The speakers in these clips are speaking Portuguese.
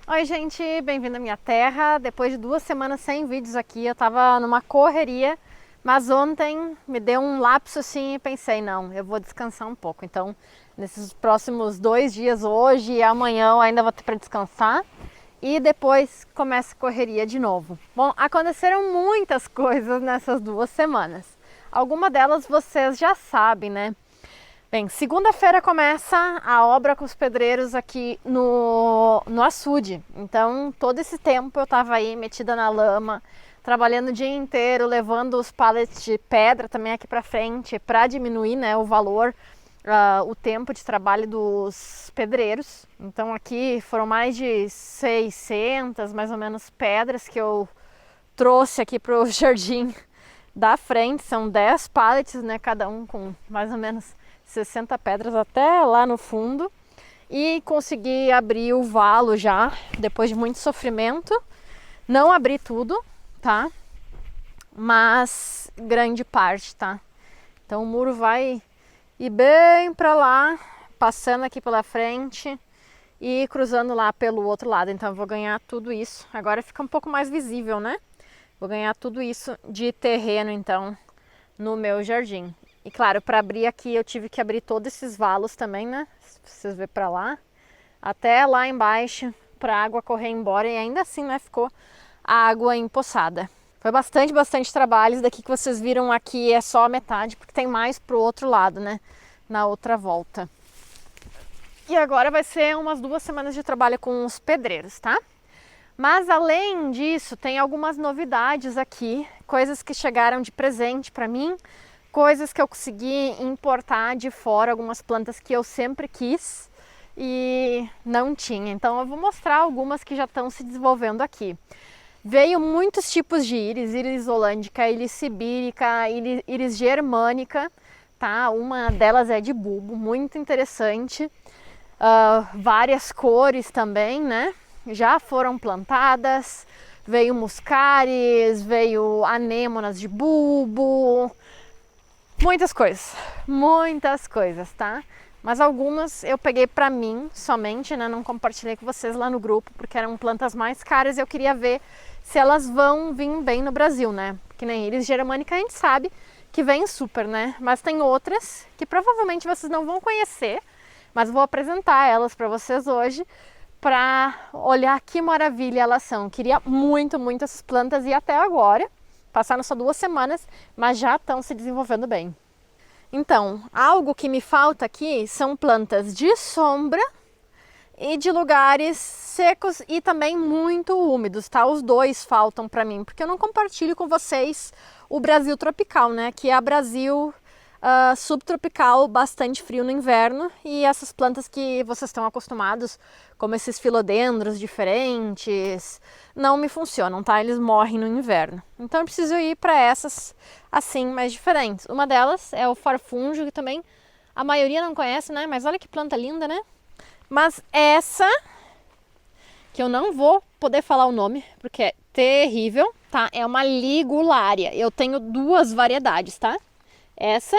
Oi gente, bem-vindo à minha terra. Depois de 2 semanas sem vídeos aqui, eu tava numa correria, mas ontem me deu um lapso assim e pensei, não, eu vou descansar um pouco. Então, nesses próximos 2 dias, hoje e amanhã, eu ainda vou ter para descansar e depois começa a correria de novo. Bom, aconteceram muitas coisas nessas 2 semanas. Alguma delas vocês já sabem, né? Bem, segunda-feira começa a obra com os pedreiros aqui no açude. Então, todo esse tempo eu estava aí metida na lama, trabalhando o dia inteiro, levando os pallets de pedra também aqui para frente, para diminuir, né, o valor, o tempo de trabalho dos pedreiros. Então, aqui foram mais de 600, mais ou menos, pedras que eu trouxe aqui para o jardim da frente. São 10 pallets, né, cada um com mais ou menos 60 pedras até lá no fundo, e consegui abrir o valo já, depois de muito sofrimento. Não abri tudo, tá? Mas grande parte, tá? Então o muro vai ir bem pra lá, passando aqui pela frente e cruzando lá pelo outro lado. Então eu vou ganhar tudo isso. Agora fica um pouco mais visível, né? Vou ganhar tudo isso de terreno, então, no meu jardim. E claro, para abrir aqui eu tive que abrir todos esses valos também, né? Se vocês verem para lá, até lá embaixo, para a água correr embora, e ainda assim, né, ficou a água empoçada. Foi bastante trabalho. Isso daqui que vocês viram aqui é só a metade, porque tem mais pro outro lado, né? Na outra volta. E agora vai ser umas 2 semanas de trabalho com os pedreiros, tá? Mas além disso, tem algumas novidades aqui, coisas que chegaram de presente para mim, coisas que eu consegui importar de fora, algumas plantas que eu sempre quis e não tinha. Então eu vou mostrar algumas que já estão se desenvolvendo aqui. Veio muitos tipos de íris, íris holândica, íris sibírica, íris germânica, tá? Uma delas é de bulbo, muito interessante. Várias cores também, né? Já foram plantadas. Veio muscaris, veio anêmonas de bulbo, muitas coisas, tá? Mas algumas eu peguei pra mim somente, né? Não compartilhei com vocês lá no grupo, porque eram plantas mais caras e eu queria ver se elas vão vir bem no Brasil, né? Que nem íris germânica a gente sabe que vem super, né? Mas tem outras que provavelmente vocês não vão conhecer, mas vou apresentar elas para vocês hoje, para olhar que maravilha elas são. Queria muito essas plantas e até agora, passaram só 2 semanas, mas já estão se desenvolvendo bem. Então, algo que me falta aqui são plantas de sombra e de lugares secos e também muito úmidos, tá? Os dois faltam para mim, porque eu não compartilho com vocês o Brasil tropical, né? Que é a Brasil subtropical, bastante frio no inverno, e essas plantas que vocês estão acostumados, como esses filodendros diferentes, não me funcionam, tá? Eles morrem no inverno. Então eu preciso ir para essas assim, mais diferentes. Uma delas é o farfúndio, que também a maioria não conhece, né? Mas olha que planta linda, né? Mas essa, que eu não vou poder falar o nome, porque é terrível, tá? É uma ligulária. Eu tenho 2 variedades, tá? Essa,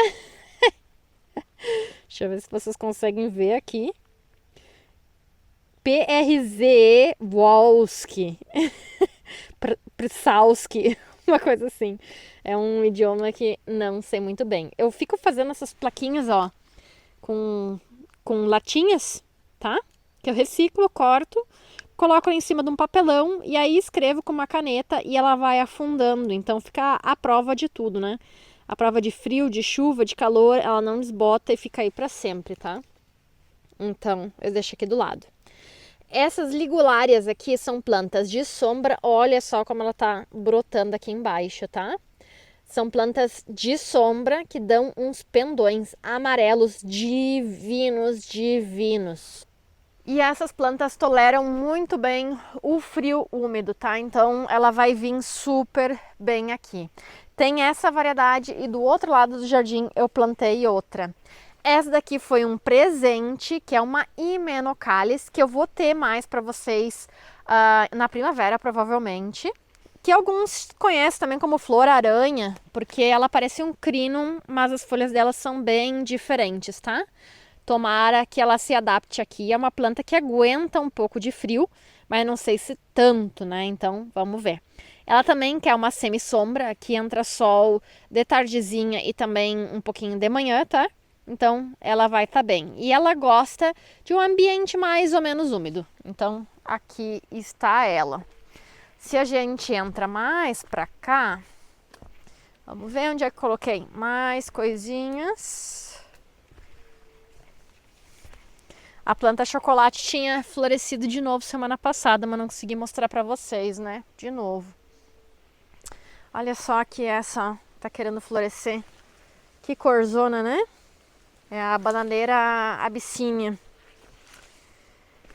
deixa eu ver se vocês conseguem ver aqui. PRZE Wolski, Prsowski, uma coisa assim. É um idioma que não sei muito bem. Eu fico fazendo essas plaquinhas, ó, com latinhas, tá? Que eu reciclo, corto, coloco em cima de um papelão e aí escrevo com uma caneta e ela vai afundando. Então fica a prova de tudo, né? A prova de frio, de chuva, de calor, ela não desbota e fica aí para sempre, tá? Então, eu deixo aqui do lado. Essas ligulárias aqui são plantas de sombra. Olha só como ela tá brotando aqui embaixo, tá? São plantas de sombra que dão uns pendões amarelos divinos. E essas plantas toleram muito bem o frio úmido, tá? Então ela vai vir super bem aqui. Tem essa variedade e do outro lado do jardim eu plantei outra. Essa daqui foi um presente, que é uma Hymenocallis, que eu vou ter mais para vocês na primavera, provavelmente. Que alguns conhecem também como flor-aranha, porque ela parece um crinum, mas as folhas dela são bem diferentes, tá? Tomara que ela se adapte aqui. É uma planta que aguenta um pouco de frio, mas não sei se tanto, né? Então, vamos ver. Ela também quer uma semi-sombra, que entra sol de tardezinha e também um pouquinho de manhã, tá? Então, ela vai estar bem. E ela gosta de um ambiente mais ou menos úmido. Então, aqui está ela. Se a gente entra mais pra cá, vamos ver onde é que coloquei mais coisinhas. A planta chocolate tinha florescido de novo semana passada, mas não consegui mostrar pra vocês, né? De novo. Olha só que essa tá querendo florescer. Que corzona, né? É a bananeira abissínia.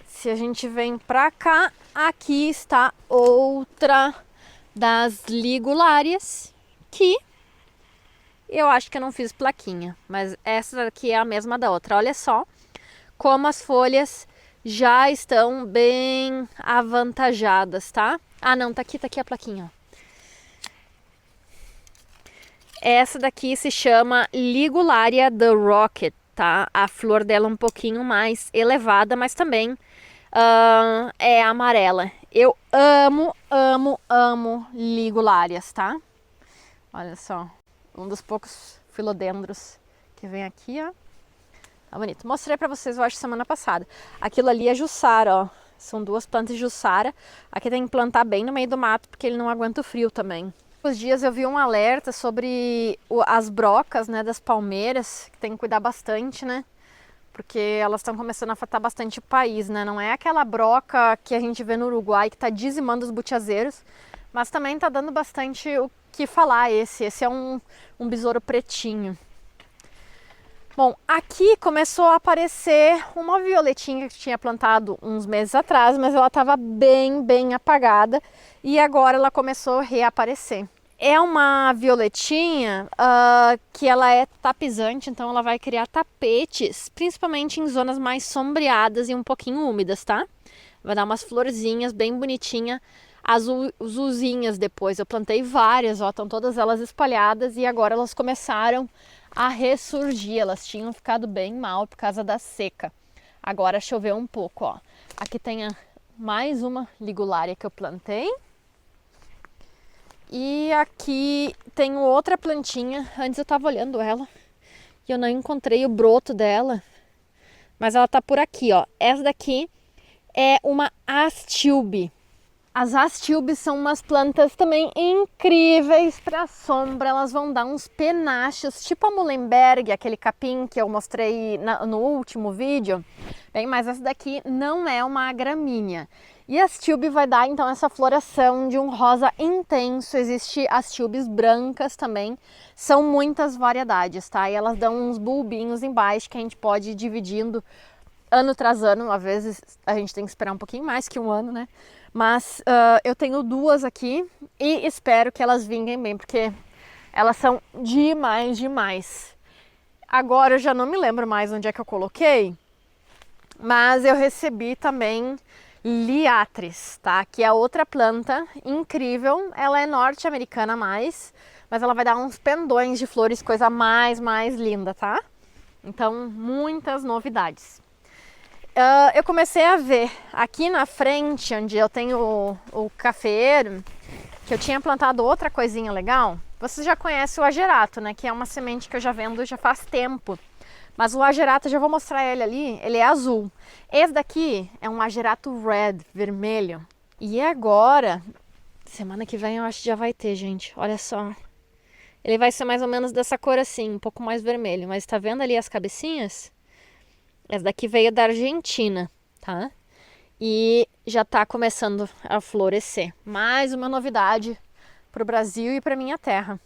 Se a gente vem pra cá, aqui está outra das ligulárias, que eu acho que eu não fiz plaquinha, mas essa daqui é a mesma da outra. Olha só como as folhas já estão bem avantajadas, tá? Ah, não, tá aqui a plaquinha. Essa daqui se chama Ligularia The Rocket, tá? A flor dela é um pouquinho mais elevada, mas também é amarela. Eu amo ligulárias, tá? Olha só, um dos poucos filodendros que vem aqui, ó. Tá bonito. Mostrei pra vocês, eu acho, semana passada. Aquilo ali é jussara, ó. São duas plantas de jussara. Aqui tem que plantar bem no meio do mato, porque ele não aguenta o frio também. Os dias eu vi um alerta sobre as brocas, né, das palmeiras, que tem que cuidar bastante, né? Porque elas estão começando a afetar bastante o país, né? Não é aquela broca que a gente vê no Uruguai que está dizimando os butiazeiros, mas também está dando bastante o que falar esse. Esse é um besouro pretinho. Bom, aqui começou a aparecer uma violetinha que eu tinha plantado uns meses atrás, mas ela estava bem apagada e agora ela começou a reaparecer. É uma violetinha que ela é tapizante, então ela vai criar tapetes, principalmente em zonas mais sombreadas e um pouquinho úmidas, tá? Vai dar umas florzinhas bem bonitinhas, azulzinhas depois. Eu plantei várias, ó, estão todas elas espalhadas e agora elas começaram a ressurgir. Elas tinham ficado bem mal por causa da seca. Agora choveu um pouco, ó. Aqui tem mais uma ligulária que eu plantei. E aqui tenho outra plantinha. Antes eu tava olhando ela e eu não encontrei o broto dela, mas ela tá por aqui, ó. Essa daqui é uma astilbe. As astilbes são umas plantas também incríveis para sombra. Elas vão dar uns penachos, tipo a Mullenberg, aquele capim que eu mostrei no último vídeo. Bem, mas essa daqui não é uma gramínea. E a astilbe vai dar então essa floração de um rosa intenso. Existem astilbes brancas também. São muitas variedades, tá? E elas dão uns bulbinhos embaixo que a gente pode ir dividindo ano tras ano. Às vezes a gente tem que esperar um pouquinho mais que um ano, né? Mas eu tenho duas aqui e espero que elas vinguem bem, porque elas são demais. Agora eu já não me lembro mais onde é que eu coloquei, mas eu recebi também liatris, tá? Que é outra planta incrível. Ela é norte-americana mas ela vai dar uns pendões de flores, coisa mais linda, tá? Então, muitas novidades. Eu comecei a ver aqui na frente, onde eu tenho o cafeeiro, que eu tinha plantado outra coisinha legal. Vocês já conhecem o agerato, né? Que é uma semente que eu já vendo já faz tempo. Mas o agerato, eu já vou mostrar ele ali, ele é azul. Esse daqui é um agerato red, vermelho. E agora, semana que vem eu acho que já vai ter, gente. Olha só. Ele vai ser mais ou menos dessa cor assim, um pouco mais vermelho. Mas tá vendo ali as cabecinhas? Essa daqui veio da Argentina, tá? E já tá começando a florescer. Mais uma novidade pro Brasil e pra minha terra.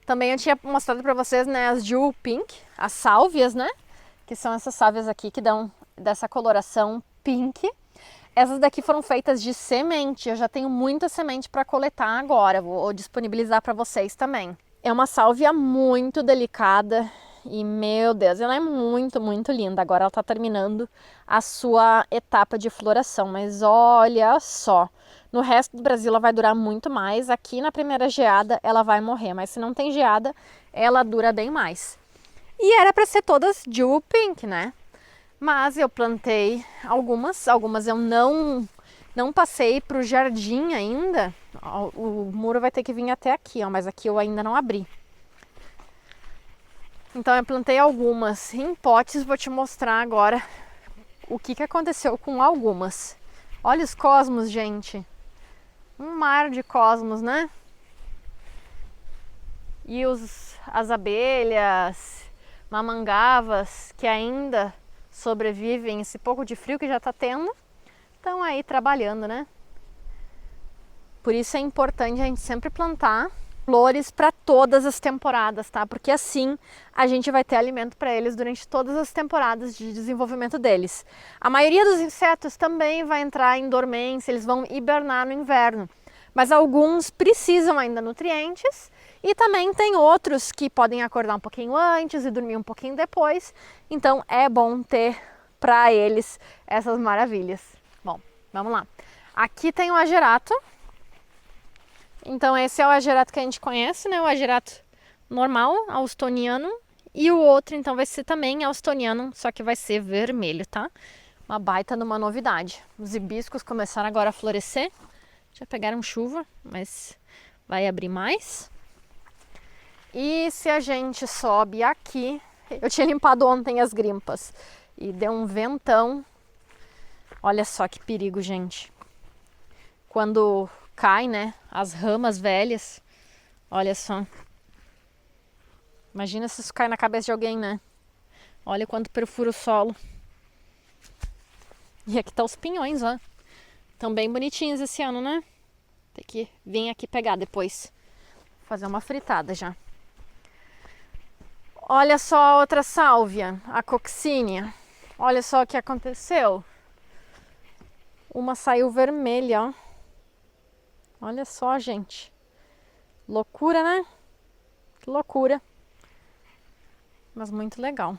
Também eu tinha mostrado pra vocês, né, as Jewel Pink, as sálvias, né? Que são essas sálvias aqui que dão dessa coloração pink. Essas daqui foram feitas de semente. Eu já tenho muita semente para coletar agora. Vou disponibilizar para vocês também. É uma sálvia muito delicada. E, meu Deus, ela é muito linda. Agora ela tá terminando a sua etapa de floração. Mas olha só, no resto do Brasil ela vai durar muito mais. Aqui na primeira geada ela vai morrer. Mas se não tem geada, ela dura bem mais. E era para ser todas jewel pink, né? Mas eu plantei algumas eu não passei para o jardim ainda. O muro vai ter que vir até aqui, ó, mas aqui eu ainda não abri. Então eu plantei algumas em potes, vou te mostrar agora o que aconteceu com algumas. Olha os cosmos, gente. Um mar de cosmos, né? E as abelhas, mamangavas, que ainda sobrevivem esse pouco de frio que já tá tendo, estão aí trabalhando, né? Por isso é importante a gente sempre plantar flores para todas as temporadas, tá? Porque assim a gente vai ter alimento para eles durante todas as temporadas de desenvolvimento deles. A maioria dos insetos também vai entrar em dormência, eles vão hibernar no inverno. Mas alguns precisam ainda de nutrientes e também tem outros que podem acordar um pouquinho antes e dormir um pouquinho depois. Então é bom ter para eles essas maravilhas. Bom, vamos lá. Aqui tem o agerato. Então esse é o agerato que a gente conhece, né? O agerato normal, austoniano. E o outro então vai ser também austoniano, só que vai ser vermelho, tá? Uma baita numa novidade. Os hibiscos começaram agora a florescer. Já pegaram chuva, mas vai abrir mais. E se a gente sobe aqui... Eu tinha limpado ontem as grimpas e deu um ventão. Olha só que perigo, gente. Quando cai, né, as ramas velhas, olha só. Imagina se isso cai na cabeça de alguém, né? Olha quanto perfura o solo. E aqui tá os pinhões, ó. Estão bem bonitinhos esse ano, né? Tem que vir aqui pegar depois. Fazer uma fritada já. Olha só a outra sálvia, a coccinea. Olha só o que aconteceu. Uma saiu vermelha, ó. Olha só, gente. Loucura, né? Que loucura. Mas muito legal.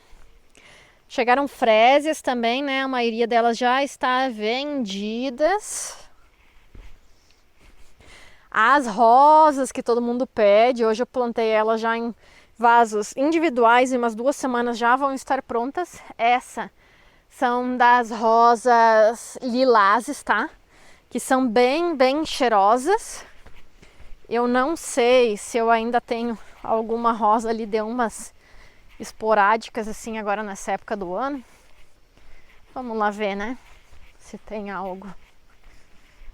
Chegaram frésias também, né? A maioria delas já está vendidas. As rosas que todo mundo pede. Hoje eu plantei elas já em vasos individuais e umas 2 semanas já vão estar prontas. Essa são das rosas lilazes, tá? Que são bem cheirosas. Eu não sei se eu ainda tenho alguma rosa ali, deu umas esporádicas assim agora nessa época do ano. Vamos lá ver, né? Se tem algo.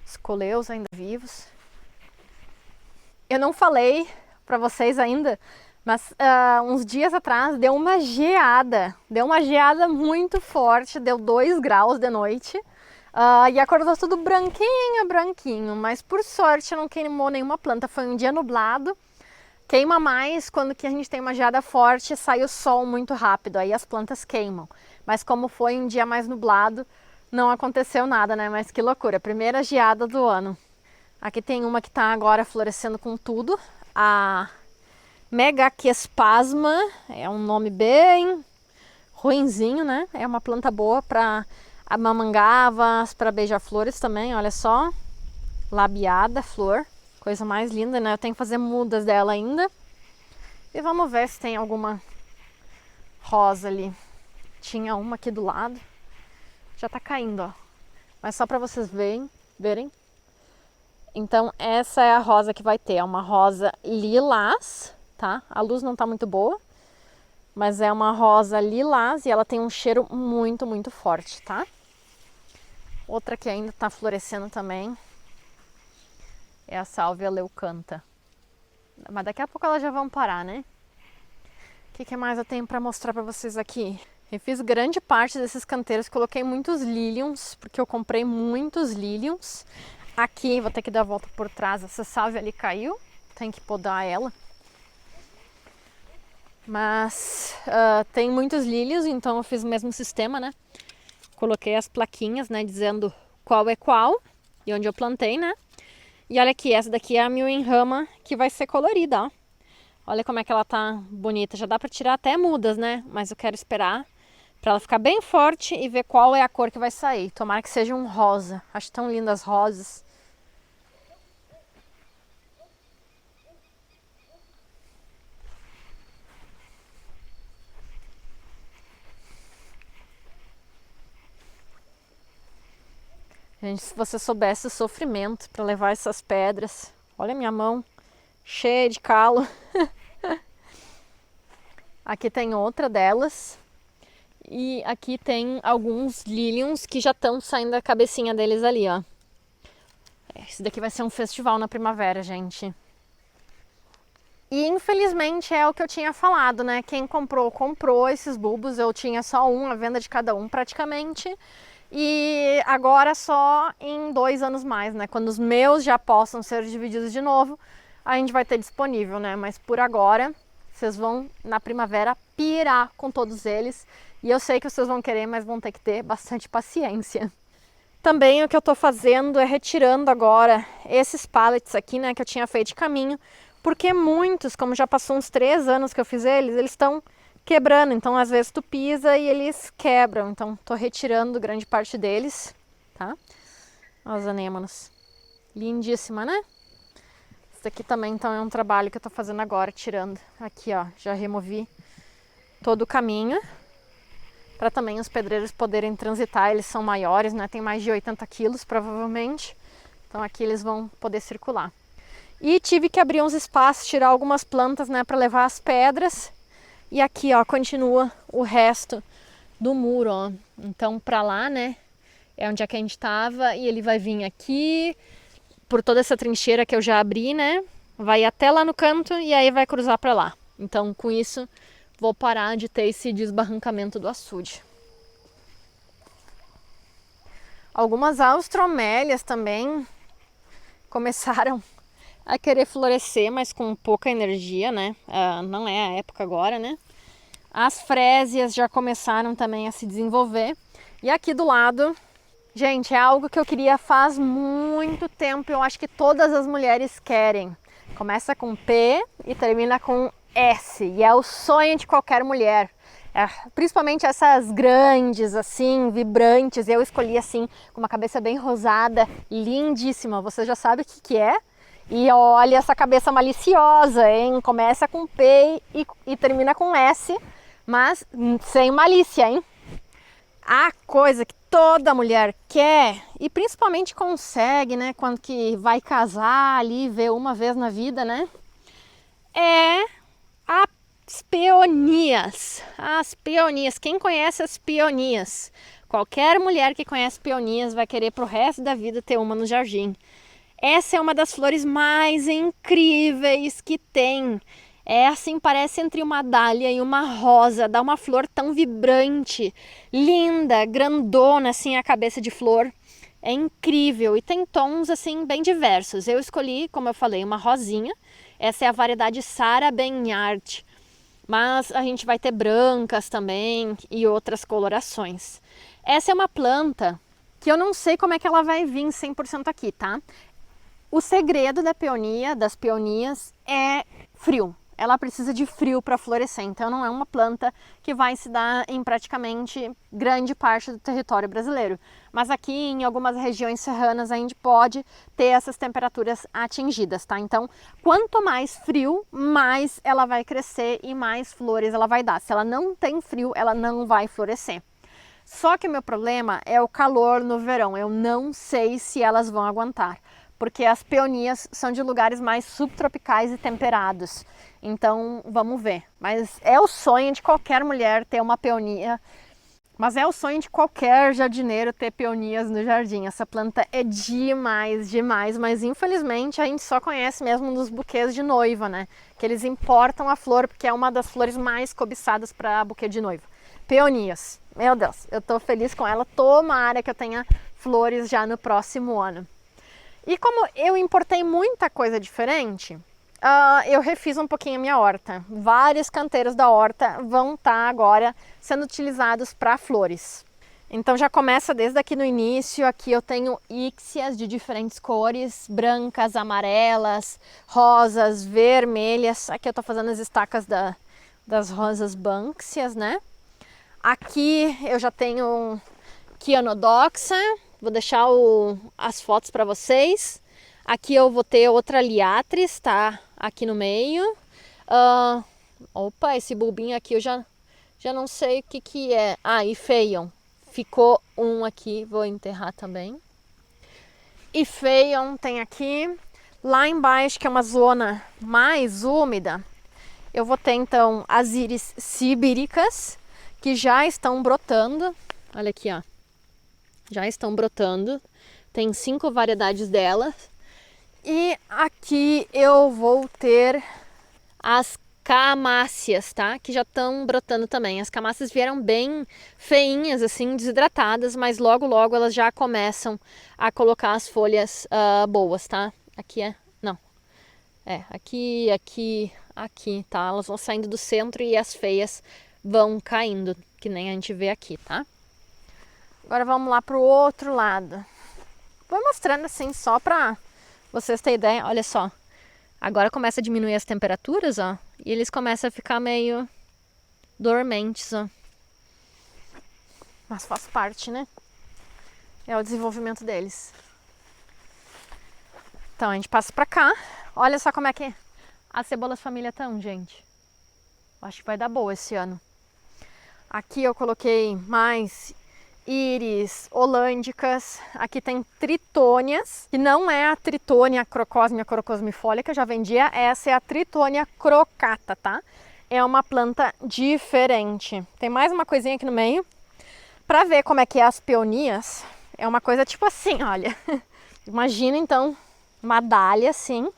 Os coleus ainda vivos. Eu não falei pra vocês ainda, mas uns dias atrás deu uma geada. Deu uma geada muito forte, deu 2 graus de noite. E acordou tudo branquinho, mas por sorte não queimou nenhuma planta. Foi um dia nublado. Queima mais quando que a gente tem uma geada forte, sai o sol muito rápido, aí as plantas queimam. Mas como foi um dia mais nublado, não aconteceu nada, né? Mas que loucura, primeira geada do ano. Aqui tem uma que tá agora florescendo com tudo, a Megaquespasma, é um nome bem ruinzinho, né? É uma planta boa para mamangavas, para beija-flores também, olha só. Labiada, flor. Coisa mais linda, né? Eu tenho que fazer mudas dela ainda. E vamos ver se tem alguma rosa ali. Tinha uma aqui do lado. Já tá caindo, ó. Mas só para vocês verem. Então essa é a rosa que vai ter. É uma rosa lilás, tá? A luz não tá muito boa. Mas é uma rosa lilás e ela tem um cheiro muito forte, tá? Outra que ainda tá florescendo também é a sálvia leucanta. Mas daqui a pouco elas já vão parar, né? O que mais eu tenho para mostrar para vocês aqui? Eu fiz grande parte desses canteiros, coloquei muitos liliums, porque eu comprei muitos liliums. Aqui, vou ter que dar a volta por trás, essa sálvia ali caiu, tem que podar ela. Mas tem muitos lílios, então eu fiz o mesmo sistema, né? Coloquei as plaquinhas, né, dizendo qual é qual e onde eu plantei, né? E olha aqui, essa daqui é a mil em rama que vai ser colorida, ó. Olha como é que ela tá bonita. Já dá pra tirar até mudas, né? Mas eu quero esperar pra ela ficar bem forte e ver qual é a cor que vai sair. Tomara que seja um rosa. Acho tão lindas as rosas. Gente, se você soubesse o sofrimento para levar essas pedras. Olha a minha mão, cheia de calo. Aqui tem outra delas. E aqui tem alguns liliums que já estão saindo da cabecinha deles ali, ó. Esse daqui vai ser um festival na primavera, gente. E infelizmente é o que eu tinha falado, né? Quem comprou, comprou esses bulbos. Eu tinha só um, a venda de cada um praticamente. E agora só em 2 anos mais, né? Quando os meus já possam ser divididos de novo, a gente vai ter disponível, né? Mas por agora, vocês vão na primavera pirar com todos eles. E eu sei que vocês vão querer, mas vão ter que ter bastante paciência. Também o que eu tô fazendo é retirando agora esses pallets aqui, né, que eu tinha feito de caminho, porque muitos, como já passou uns 3 anos que eu fiz eles estão quebrando, então às vezes tu pisa e eles quebram, então tô retirando grande parte deles, tá? Olha as anêmonas, lindíssima, né? Isso aqui também então é um trabalho que eu tô fazendo agora, tirando aqui, ó, já removi todo o caminho, para também os pedreiros poderem transitar. Eles são maiores, né? Tem mais de 80 quilos provavelmente, então aqui eles vão poder circular. E tive que abrir uns espaços, tirar algumas plantas, né, para levar as pedras. E aqui, ó, continua o resto do muro, ó. Então para lá, né, é onde é que a gente tava, e ele vai vir aqui por toda essa trincheira que eu já abri, né? Vai até lá no canto e aí vai cruzar para lá. Então com isso vou parar de ter esse desbarrancamento do açude. Algumas austromélias também começaram a querer florescer, mas com pouca energia, né? Não é a época agora, né? As frésias já começaram também a se desenvolver. E aqui do lado, gente, é algo que eu queria faz muito tempo. Eu acho que todas as mulheres querem. Começa com P e termina com S, e é o sonho de qualquer mulher, principalmente essas grandes, assim, vibrantes. Eu escolhi assim, com uma cabeça bem rosada, lindíssima. Você já sabe o que é? E olha essa cabeça maliciosa, hein? Começa com P e termina com S, mas sem malícia, hein? A coisa que toda mulher quer e principalmente consegue, né, quando que vai casar ali, ver uma vez na vida, né, é as peonias. As peonias. Quem conhece as peonias? Qualquer mulher que conhece peonias vai querer pro resto da vida ter uma no jardim. Essa é uma das flores mais incríveis que tem. É assim, parece entre uma dália e uma rosa, dá uma flor tão vibrante, linda, grandona assim a cabeça de flor. É incrível e tem tons assim bem diversos. Eu escolhi, como eu falei, uma rosinha. Essa é a variedade Sarah Benhart, mas a gente vai ter brancas também e outras colorações. Essa é uma planta que eu não sei como é que ela vai vir 100% aqui, tá? O segredo da peonia, das peonias, é frio. Ela precisa de frio para florescer, então não é uma planta que vai se dar em praticamente grande parte do território brasileiro. Mas aqui em algumas regiões serranas a gente pode ter essas temperaturas atingidas, tá? Então, quanto mais frio, mais ela vai crescer e mais flores ela vai dar. Se ela não tem frio, ela não vai florescer. Só que o meu problema é o calor no verão. Eu não sei se elas vão aguentar, porque as peonias são de lugares mais subtropicais e temperados. Então, vamos ver. Mas é o sonho de qualquer mulher ter uma peonia. Mas é o sonho de qualquer jardineiro ter peonias no jardim. Essa planta é demais, demais. Mas infelizmente a gente só conhece mesmo nos buquês de noiva, né? Que eles importam a flor porque é uma das flores mais cobiçadas para buquê de noiva. Peonias. Meu Deus, eu tô feliz com ela. Tomara que eu tenha flores já no próximo ano. E como eu importei muita coisa diferente, eu refiz um pouquinho a minha horta. Vários canteiros da horta vão estar agora sendo utilizados para flores. Então já começa desde aqui no início. Aqui eu tenho íxias de diferentes cores, brancas, amarelas, rosas, vermelhas. Aqui eu estou fazendo as estacas das rosas bânxias, né? Aqui eu já tenho Kianodoxa. Vou deixar as fotos para vocês. Aqui eu vou ter outra Liatris, tá? Aqui no meio. Opa, esse bulbinho aqui eu já não sei o que é. Ah, e Feion. Ficou um aqui, vou enterrar também. e Feion tem aqui. Lá embaixo, que é uma zona mais úmida, eu vou ter então as íris sibíricas, que já estão brotando. Olha aqui, ó. Já estão brotando. Tem 5 variedades delas. E aqui eu vou ter as camáceas, tá? Que já estão brotando também. As camáceas vieram bem feinhas, assim, desidratadas, mas logo logo elas já começam a colocar as folhas boas, tá? Aqui não. Aqui, tá? Elas vão saindo do centro e as feias vão caindo, que nem a gente vê aqui, tá? Agora vamos lá pro outro lado. Vou mostrando assim só pra vocês terem ideia. Olha só. Agora começa a diminuir as temperaturas, ó. E eles começam a ficar meio dormentes, ó. Mas faz parte, né? É o desenvolvimento deles. Então a gente passa pra cá. Olha só como é que as cebolas família estão, gente. Acho que vai dar boa esse ano. Aqui eu coloquei mais íris holândicas. Aqui tem tritônias, que não é a tritônia crocosmia crocosmifolia que eu já vendia. Essa é a tritônia crocata, tá? É uma planta diferente. Tem mais uma coisinha aqui no meio. Pra ver como é que é as peonias, é uma coisa tipo assim, olha. Imagina então uma dália assim,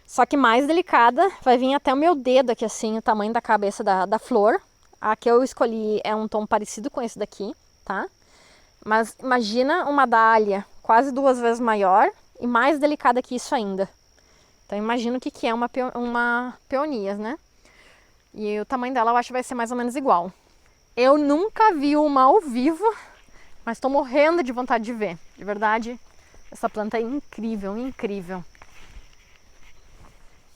só que mais delicada, vai vir até o meu dedo aqui assim, o tamanho da cabeça da flor. A que eu escolhi é um tom parecido com esse daqui, tá? Mas imagina uma dália quase 2 vezes maior e mais delicada que isso ainda. Então imagina o que é uma peonias, né? E o tamanho dela eu acho que vai ser mais ou menos igual. Eu nunca vi uma ao vivo, mas estou morrendo de vontade de ver. De verdade, essa planta é incrível, incrível.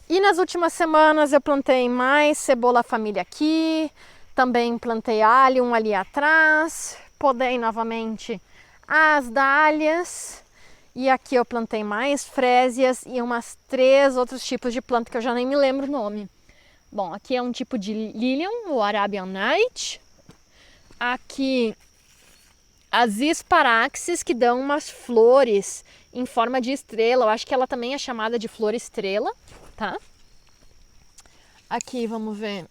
E nas últimas semanas eu plantei mais cebola família aqui, também plantei alho ali atrás, podei novamente as dálias, e aqui eu plantei mais frésias e umas 3 outros tipos de planta que eu já nem me lembro o nome. Bom, aqui é um tipo de lilium, o Arabian Night. Aqui as esparaxes, que dão umas flores em forma de estrela. Eu acho que ela também é chamada de flor estrela, tá? Aqui, vamos ver.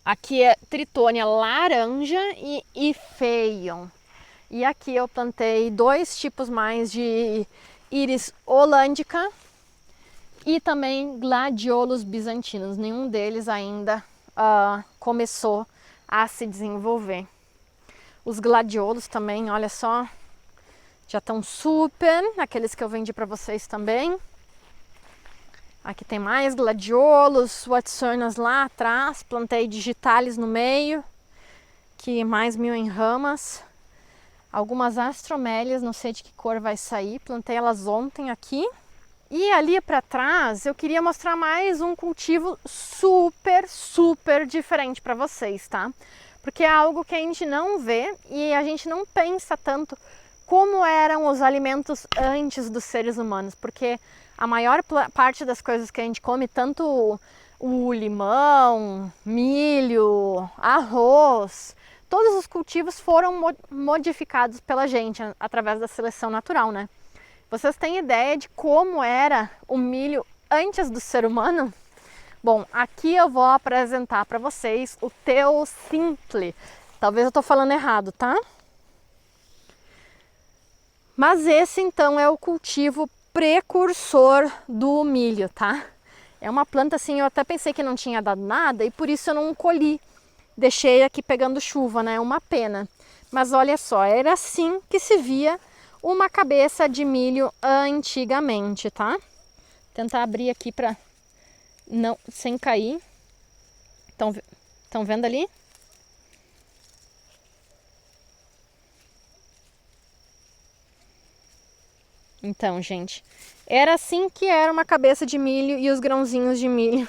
Aqui é tritônia laranja e Ifeion. E aqui eu plantei 2 tipos mais de íris holândica e também gladiolos bizantinos. Nenhum deles ainda começou a se desenvolver. Os gladiolos também, olha só, já estão super, aqueles que eu vendi para vocês também. Aqui tem mais gladiolos, watsonas lá atrás, plantei digitalis no meio, que mais 1000 em ramas. Algumas astromélias, não sei de que cor vai sair, plantei elas ontem aqui. E ali para trás eu queria mostrar mais um cultivo super diferente para vocês, tá? Porque é algo que a gente não vê e a gente não pensa tanto como eram os alimentos antes dos seres humanos, porque a maior parte das coisas que a gente come, tanto o limão, milho, arroz, todos os cultivos foram modificados pela gente através da seleção natural, né? Vocês têm ideia de como era o milho antes do ser humano? Bom, aqui eu vou apresentar para vocês o Teoscintle. Talvez eu estou falando errado, tá? Mas esse então é o cultivo precursor do milho, tá? É uma planta assim, eu até pensei que não tinha dado nada e por isso eu não colhi. Deixei aqui pegando chuva, né? Uma pena. Mas olha só, era assim que se via uma cabeça de milho antigamente, tá? Vou tentar abrir aqui para não sem cair. Estão vendo ali? Então, gente, era assim que era uma cabeça de milho e os grãozinhos de milho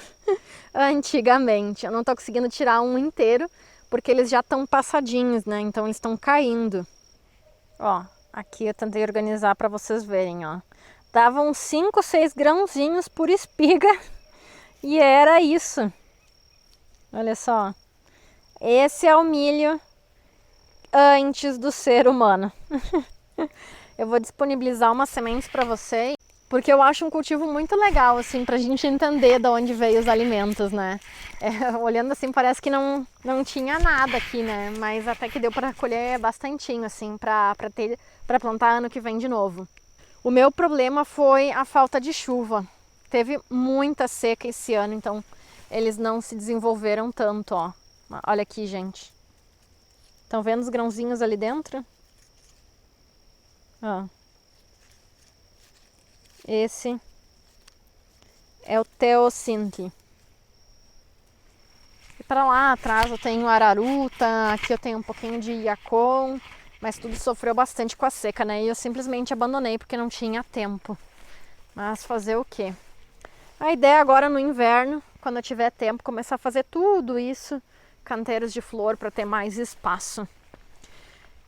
antigamente. Eu não tô conseguindo tirar um inteiro porque eles já estão passadinhos, né? Então eles estão caindo. Ó, aqui eu tentei organizar para vocês verem, ó. Davam 5, 6 grãozinhos por espiga e era isso. Olha só. Esse é o milho antes do ser humano. Eu vou disponibilizar umas sementes para vocês, porque eu acho um cultivo muito legal, assim, pra gente entender de onde veio os alimentos, né? Olhando assim, parece que não tinha nada aqui, né? Mas até que deu para colher bastantinho, assim, para plantar ano que vem de novo. O meu problema foi a falta de chuva. Teve muita seca esse ano, então eles não se desenvolveram tanto, ó. Olha aqui, gente. Estão vendo os grãozinhos ali dentro? Ó. Esse é o teosinte. E para lá atrás eu tenho araruta, aqui eu tenho um pouquinho de iacon, mas tudo sofreu bastante com a seca, né? E eu simplesmente abandonei porque não tinha tempo. Mas fazer o quê? A ideia agora no inverno, quando eu tiver tempo, começar a fazer tudo isso, canteiros de flor para ter mais espaço.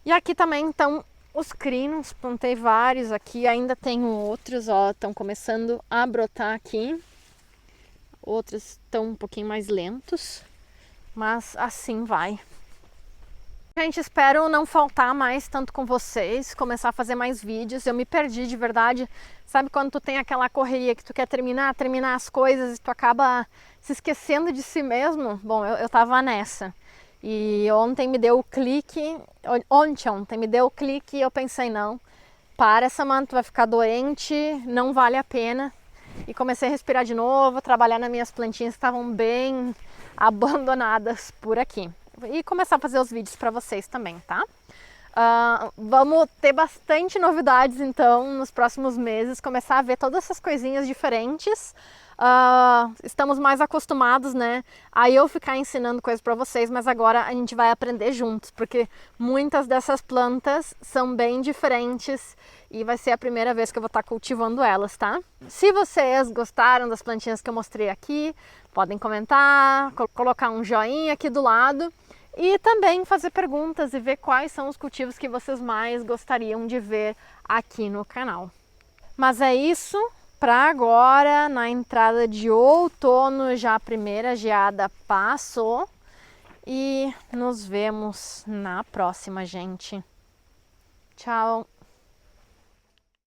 E aqui também estão os crinos, plantei vários aqui, ainda tenho outros, ó, estão começando a brotar aqui. Outros estão um pouquinho mais lentos, mas assim vai. Gente, espero não faltar mais tanto com vocês, começar a fazer mais vídeos. Eu me perdi de verdade. Sabe quando tu tem aquela correria que tu quer terminar as coisas e tu acaba se esquecendo de si mesmo? Bom, eu tava nessa. E ontem me deu o clique, ontem me deu o clique e eu pensei, não, para, Samanta, tu vai ficar doente, não vale a pena. E comecei a respirar de novo, trabalhar nas minhas plantinhas que estavam bem abandonadas por aqui. E começar a fazer os vídeos para vocês também, tá? Vamos ter bastante novidades então nos próximos meses, começar a ver todas essas coisinhas diferentes. Estamos mais acostumados, né, a eu ficar ensinando coisas para vocês, mas agora a gente vai aprender juntos, porque muitas dessas plantas são bem diferentes e vai ser a primeira vez que eu vou estar cultivando elas, tá? Se vocês gostaram das plantinhas que eu mostrei aqui, podem comentar, colocar um joinha aqui do lado e também fazer perguntas e ver quais são os cultivos que vocês mais gostariam de ver aqui no canal. Mas é isso. Para agora, na entrada de outono, já a primeira geada passou e nos vemos na próxima, gente. Tchau!